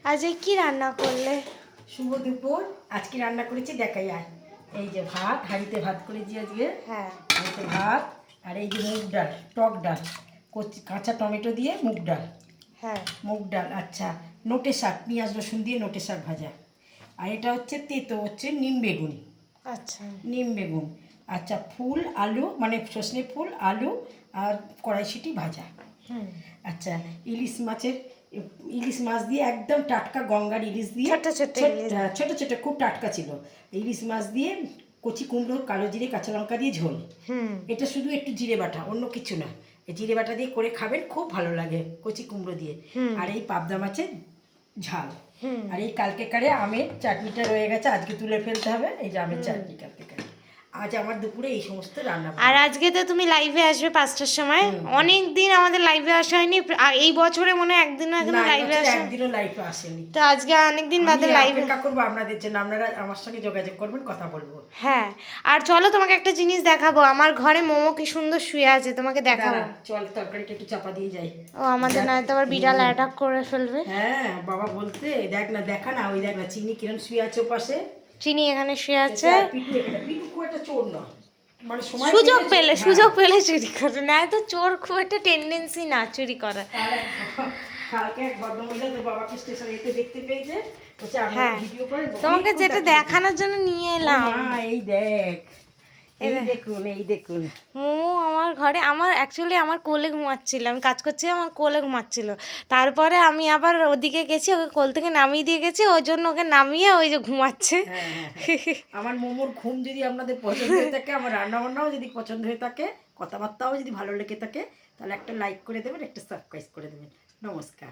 আজ কি রান্না করলে? শুভ দুপুর। আজকে রান্না করেছি দেখাই আর এই যে ভাত, হাঁড়িতে ভাত করেছি আজকে। হ্যাঁ, হাঁড়িতে ভাত আর এই যে মুগ ডাল, টক ডাল, কাঁচা টমেটো দিয়ে মুগ ডাল। হ্যাঁ, মুগ ডাল, আচ্ছা। নোটে শাক, পেঁয়াজ রসুন দিয়ে নোটে শাক ভাজা। আর এটা হচ্ছে তেতো, হচ্ছে নিম বেগুন। আচ্ছা, নিম বেগুন, আচ্ছা। ফুল আলু, মানে সজনে ফুল, আলু আর কড়াইশুঁটি ভাজা। আচ্ছা। ইলিশ মাছ দিয়ে, একদম টাটকা গঙ্গার ইলিশ দিয়ে, ছোট ছোট ইলিশ। ছোট ছোট, খুব টাটকা ছিল। ইলিশ মাছ দিয়ে কচি কুমড়ো, কালো জিরে, কাঁচা লঙ্কা দিয়ে ঝোল। এটা শুধু একটু জিরে বাটা, অন্য কিছু না। এই জিরে বাটা দিয়ে করে খাবেন, খুব ভালো লাগে কচি কুমড়ো দিয়ে। আর এই পাবদা মাছের ঝাল। আর এই কালকেকারে আমের চাটনিটা রয়ে গেছে, আজকে তুলে ফেলতে হবে। এই যে আমের চাটনি কালকেকারে। আজ আমার দুপুরে এই সমস্ত রান্না। আর আজকে তো তুমি লাইভে আসবে 5টার সময়। অনেক দিন আমাদের লাইভে আসা হয়নি, এই বছরে মনে হয় একদিনও এখনো লাইভে আসা। একদিনও লাইভে আসেনি। তো আজকে অনেকদিন বাদে লাইভে অপেক্ষা করবো আপনাদের জন্য, আপনারা আমার সঙ্গে যোগাযোগ করবেন, কথা বলবো। হ্যাঁ, আর চলো তোমাকে একটা জিনিস দেখাবো। আমার ঘরে মোমো কি সুন্দর শুয়ে আছে, তোমাকে দেখাবো। চল, তরকারিটা একটু চাপা দিয়ে যাই। ও আমাদের নয়তো আবার বিড়াল অ্যাটাক করে ফেলবে। হ্যাঁ, বাবা বলতে দেখ না, দেখা না, ওই দেখ না চিনি কিরম শুয়ে আছে পাশে। চিনি এখানে শুয়ে আছে। পিটু খুব একটা চোর না, মানে সময় সুযোগ পেলে পেলে সুযোগ পেলে চুরি করে, না তো চোর খুব একটা টেন্ডেন্সি না চুরি করার। কালকে এক ভদ্রমহিলা তো বাবাকে স্টেশনে এতে দেখতে পেয়েছে, বলছে হ্যাঁ, ভিডিও করে তোমাকে যেটা দেখানোর জন্য নিয়ে এলাম। এই দেখ, এই দেখুন, এই দেখুন মোমো আমার ঘরে। আমার অ্যাকচুয়ালি আমার কোলে ঘুমাচ্ছিল, আমি কাজ করছি, আমার কোলে ঘুমাচ্ছিল। তারপরে আমি আবার ওদিকে গেছি, ওকে কোল থেকে নামিয়ে দিয়ে গেছি, ওই জন্য ওকে নামিয়ে ওই যে ঘুমাচ্ছে। আমার মোমোর ঘুম যদি আপনাদের পছন্দ হয়ে থাকে, আমার রান্নাবান্নাও যদি পছন্দ হয়ে থাকে, কথাবার্তাও যদি ভালো লেগে থাকে, তাহলে একটা লাইক করে দেবেন, একটা সাবস্ক্রাইব করে দেবেন। নমস্কার।